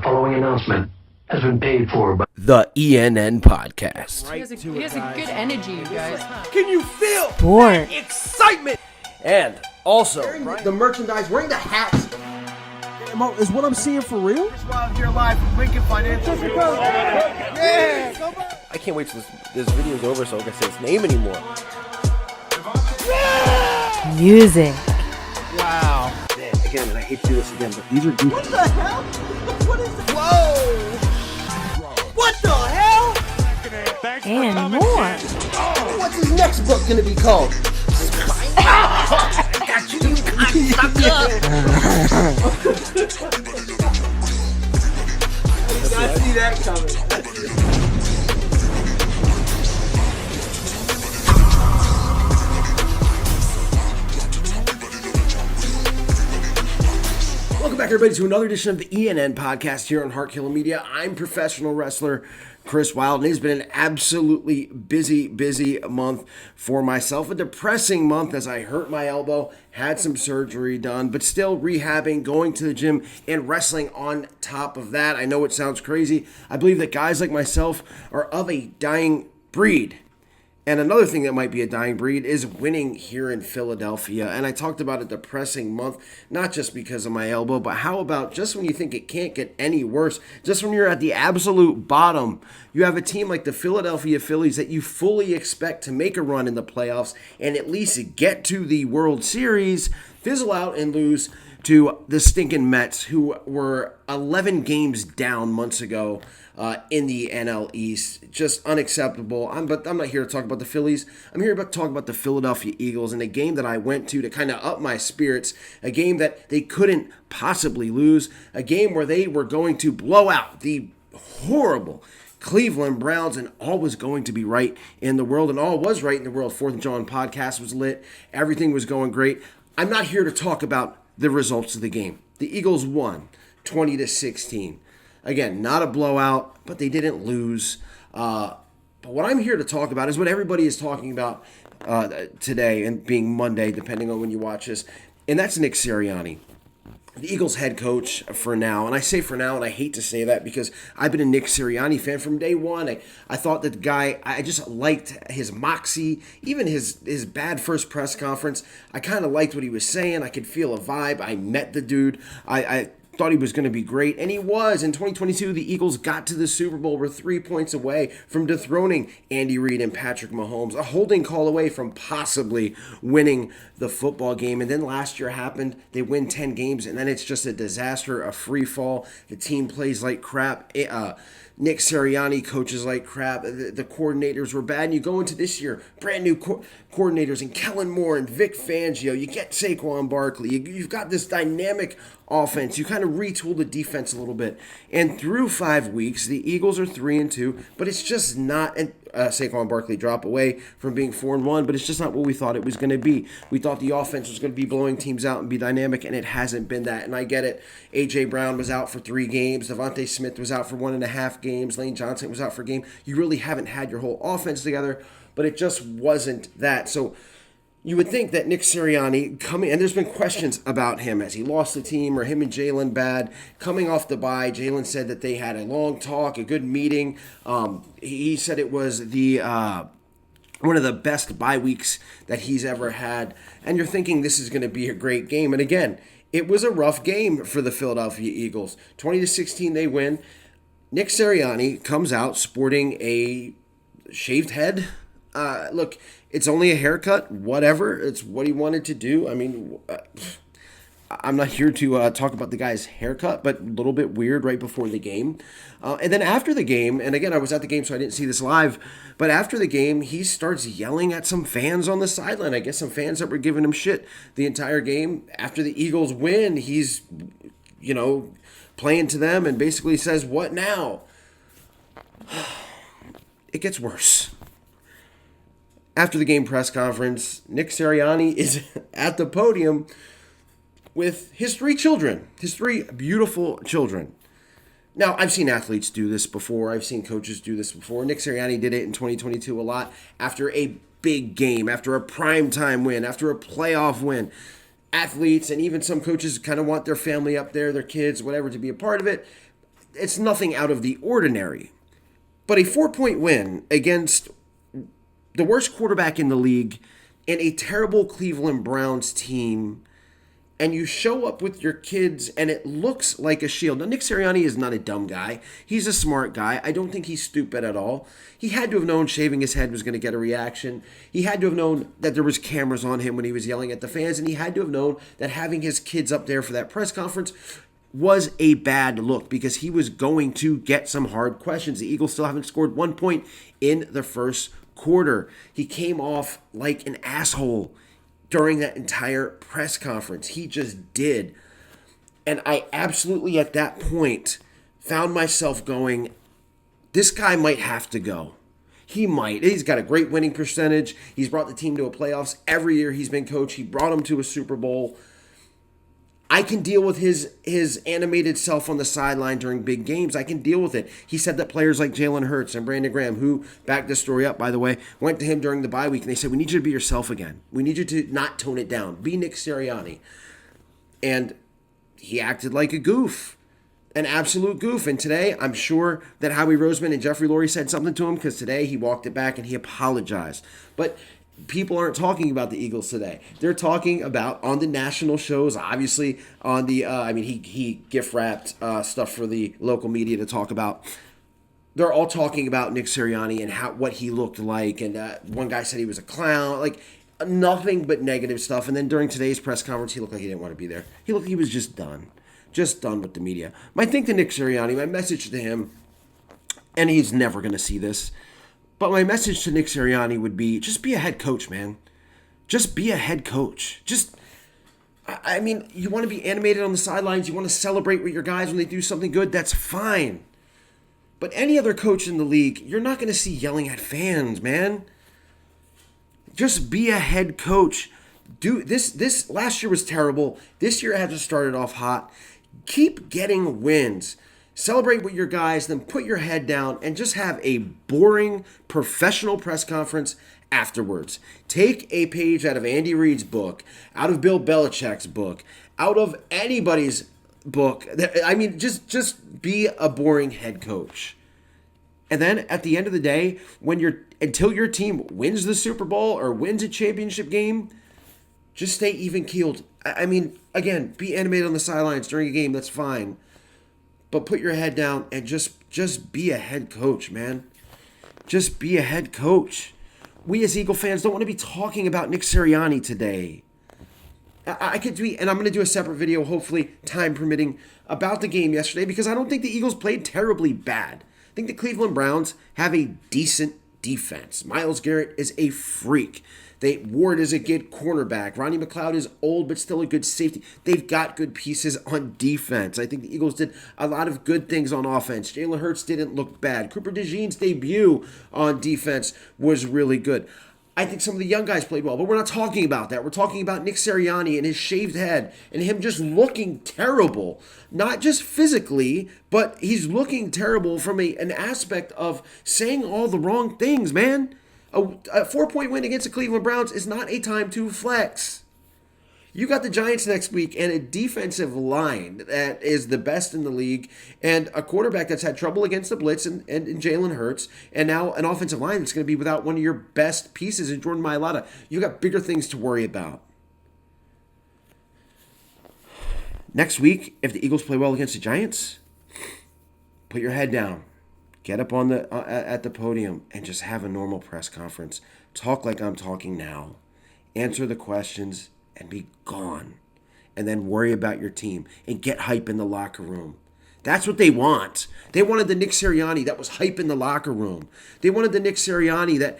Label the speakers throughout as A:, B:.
A: following announcement has been paid for by
B: the ENN Podcast.
C: He has a good energy, you guys.
D: Can you feel
E: Sport.
D: excitement?
B: And also,
D: The merchandise, wearing the hats.
F: Is what I'm seeing for real?
D: Wild here live from Lincoln Financial. Yeah, come on.
B: I can't wait till this video's over so I can say its name anymore.
E: Music.
D: Wow.
B: Man, again, and I hate to do this again, but these are
D: What the hell? What is that? Whoa! What the hell?
E: And more.
D: What's his next book gonna be called? Got you cocksucker! I did not see that coming.
B: Welcome back, everybody, to another edition of the ENN Podcast here on Heart Killer Media. I'm professional wrestler Chris Wilde, and it's been an absolutely busy month for myself. A depressing month as I hurt my elbow, had some surgery done, but still rehabbing, going to the gym, and wrestling on top of that. I know it sounds crazy. I believe that guys like myself are of a dying breed. And another thing that might be a dying breed is winning here in Philadelphia. And I talked about a depressing month, not just because of my elbow, but how about just when you think it can't get any worse, just when you're at the absolute bottom, you have a team like the Philadelphia Phillies that you fully expect to make a run in the playoffs and at least get to the World Series, fizzle out and lose to the stinking Mets, who were 11 games down months ago in the NL East. Just unacceptable. But I'm not here to talk about the Phillies. I'm here to talk about the Philadelphia Eagles and a game that I went to kind of up my spirits, a game that they couldn't possibly lose, a game where they were going to blow out the horrible Cleveland Browns, and all was going to be right in the world, and all was right in the world. 4th of July podcast was lit. Everything was going great. I'm not here to talk about the results of the game. The Eagles won 20-16. Again, not a blowout, but they didn't lose. But what I'm here to talk about is what everybody is talking about today, and being Monday, depending on when you watch this, and that's Nick Sirianni, the Eagles head coach for now. And I say for now, and I hate to say that because I've been a Nick Sirianni fan from day one. I thought that the guy, I just liked his moxie, even his bad first press conference. I kind of liked what he was saying. I could feel a vibe. I met the dude. I thought he was going to be great, and he was. In 2022, the Eagles got to the Super Bowl. Were 3 points away from dethroning Andy Reid and Patrick Mahomes, a holding call away from possibly winning the football game. And then last year happened. They win 10 games, and then it's just a disaster, a free fall. The team plays like crap. Nick Sirianni coaches like crap. The coordinators were bad. And you go into this year, brand new coordinators, and Kellen Moore and Vic Fangio. You get Saquon Barkley. You've got this dynamic offense. You kind of retool the defense a little bit. And through 5 weeks, the Eagles are 3-2, but it's just not. And Saquon Barkley drop away from being 4-1, but it's just not what we thought it was going to be. We thought the offense was going to be blowing teams out and be dynamic, and it hasn't been that. And I get it. A.J. Brown was out for 3 games. Devontae Smith was out for 1.5 games. Lane Johnson was out for a game. You really haven't had your whole offense together, but it just wasn't that. So you would think that Nick Sirianni coming, and there's been questions about him as he lost the team, or him and Jalen bad. Coming off the bye, Jalen said that they had a long talk, a good meeting. He said it was the one of the best bye weeks that he's ever had. And you're thinking this is going to be a great game. And again, it was a rough game for the Philadelphia Eagles. 20-16, they win. Nick Sirianni comes out sporting a shaved head. Look, it's only a haircut, whatever. It's what he wanted to do. I mean, I'm not here to talk about the guy's haircut, but a little bit weird right before the game. And then after the game, and again, I was at the game, so I didn't see this live, but after the game, he starts yelling at some fans on the sideline. I guess some fans that were giving him shit the entire game. After the Eagles win, he's, playing to them and basically says, "What now?" It gets worse. After the game press conference, Nick Sirianni is at the podium with his 3 children, his 3 beautiful children. Now, I've seen athletes do this before. I've seen coaches do this before. Nick Sirianni did it in 2022 a lot after a big game, after a primetime win, after a playoff win. Athletes and even some coaches kind of want their family up there, their kids, whatever, to be a part of it. it's nothing out of the ordinary. But a 4-point win against the worst quarterback in the league and a terrible Cleveland Browns team, and you show up with your kids and it looks like a shield. Now, Nick Sirianni is not a dumb guy. He's a smart guy. I don't think he's stupid at all. He had to have known shaving his head was going to get a reaction. He had to have known that there was cameras on him when he was yelling at the fans, and he had to have known that having his kids up there for that press conference was a bad look because he was going to get some hard questions. The Eagles still haven't scored 1 point in the first quarter. He came off like an asshole during that entire press conference. He just did. And I absolutely, at that point, found myself going, this guy might have to go. He might. He's got a great winning percentage. He's brought the team to a playoffs every year he's been coach. He brought him to a Super Bowl. I can deal with his animated self on the sideline during big games. I can deal with it. He said that players like Jalen Hurts and Brandon Graham, who backed this story up, by the way, went to him during the bye week and they said, we need you to be yourself again. We need you to not tone it down. Be Nick Sirianni. And he acted like a goof, an absolute goof. And today, I'm sure that Howie Roseman and Jeffrey Lurie said something to him because today he walked it back and he apologized. But people aren't talking about the Eagles today. They're talking about on the national shows, obviously on the, he gift wrapped stuff for the local media to talk about. They're all talking about Nick Sirianni and what he looked like. And one guy said he was a clown, like nothing but negative stuff. And then during today's press conference, he looked like he didn't want to be there. He looked like he was just done with the media. My thing to Nick Sirianni, my message to him, and he's never going to see this, but my message to Nick Sirianni would be, just be a head coach, man. Just be a head coach. You want to be animated on the sidelines. You want to celebrate with your guys when they do something good. That's fine. But any other coach in the league, you're not going to see yelling at fans, man. Just be a head coach. This last year was terrible. This year hasn't started off hot. Keep getting wins. Celebrate with your guys, then put your head down and just have a boring professional press conference afterwards. Take a page out of Andy Reid's book, out of Bill Belichick's book, out of anybody's book. Just be a boring head coach. And then at the end of the day, until your team wins the Super Bowl or wins a championship game, just stay even keeled. Again, be animated on the sidelines during a game, that's fine. But put your head down and just be a head coach, man. Just be a head coach. We as Eagle fans don't want to be talking about Nick Sirianni today. And I'm going to do a separate video, hopefully, time permitting, about the game yesterday because I don't think the Eagles played terribly bad. I think the Cleveland Browns have a decent defense. Myles Garrett is a freak. Ward is a good cornerback. Ronnie McLeod is old, but still a good safety. They've got good pieces on defense. I think the Eagles did a lot of good things on offense. Jalen Hurts didn't look bad. Cooper DeJean's debut on defense was really good. I think some of the young guys played well, but we're not talking about that. We're talking about Nick Sirianni and his shaved head and him just looking terrible. Not just physically, but he's looking terrible from an aspect of saying all the wrong things, man. A 4-point win against the Cleveland Browns is not a time to flex. You got the Giants next week and a defensive line that is the best in the league and a quarterback that's had trouble against the blitz and Jalen Hurts, and now an offensive line that's going to be without one of your best pieces in Jordan Mailata. You got bigger things to worry about. Next week, if the Eagles play well against the Giants, put your head down. Get up on at the podium and just have a normal press conference. Talk like I'm talking now. Answer the questions and be gone. And then worry about your team and get hype in the locker room. That's what they want. They wanted the Nick Sirianni that was hype in the locker room. They wanted the Nick Sirianni that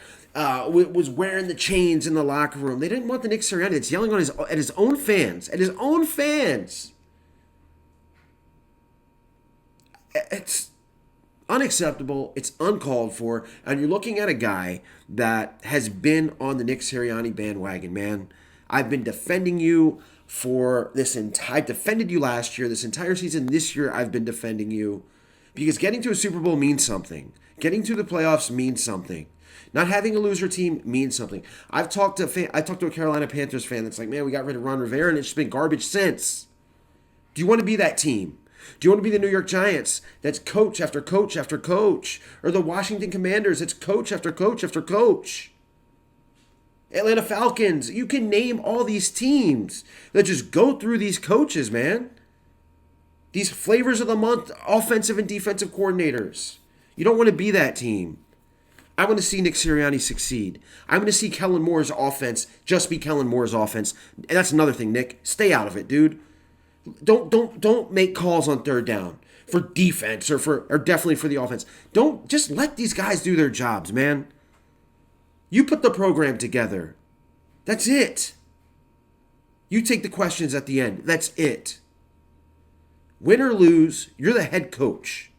B: was wearing the chains in the locker room. They didn't want the Nick Sirianni that's yelling at his own fans. At his own fans. It's unacceptable. It's uncalled for. And you're looking at a guy that has been on the Nick Sirianni bandwagon, man. I've been defending you for I defended you last year, this entire season. This year, I've been defending you because getting to a Super Bowl means something. Getting to the playoffs means something. Not having a loser team means something. I talked to a Carolina Panthers fan that's like, man, we got rid of Ron Rivera and it's just been garbage since. Do you want to be that team? Do you want to be the New York Giants? That's coach after coach after coach. Or the Washington Commanders? It's coach after coach after coach. Atlanta Falcons. You can name all these teams that just go through these coaches, man. These flavors of the month, offensive and defensive coordinators. You don't want to be that team. I want to see Nick Sirianni succeed. I want to see Kellen Moore's offense just be Kellen Moore's offense. And that's another thing, Nick. Stay out of it, dude. Don't make calls on third down for defense or definitely for the offense. Don't just let these guys do their jobs, man. You put the program together. That's it. You take the questions at the end. That's it. Win or lose, you're the head coach.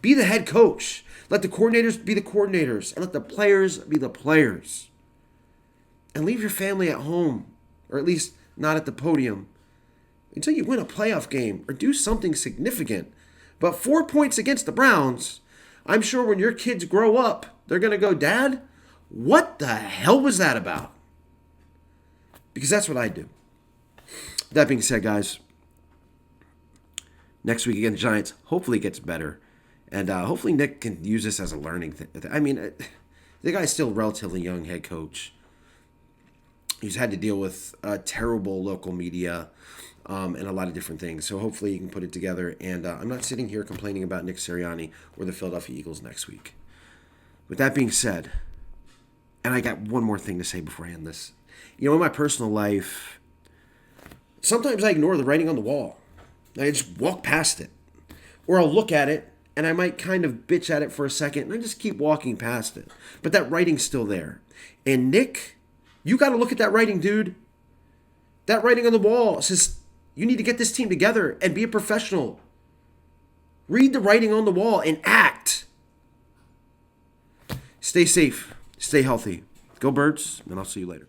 B: Be the head coach. Let the coordinators be the coordinators. And let the players be the players. And leave your family at home. Or at least not at the podium. Until you win a playoff game. Or do something significant. But 4 points against the Browns. I'm sure when your kids grow up, they're going to go, Dad, what the hell was that about? Because that's what I do. That being said, guys, next week against the Giants, hopefully it gets better. And hopefully Nick can use this as a learning thing. I mean, the guy's still a relatively young head coach. He's had to deal with terrible local media and a lot of different things. So hopefully he can put it together. And I'm not sitting here complaining about Nick Sirianni or the Philadelphia Eagles next week. With that being said, and I got one more thing to say before I end this. You know, in my personal life, sometimes I ignore the writing on the wall. I just walk past it. Or I'll look at it, and I might kind of bitch at it for a second, and I just keep walking past it. But that writing's still there. And Nick, you got to look at that writing, dude. That writing on the wall says you need to get this team together and be a professional. Read the writing on the wall and act. Stay safe. Stay healthy. Go Birds, and I'll see you later.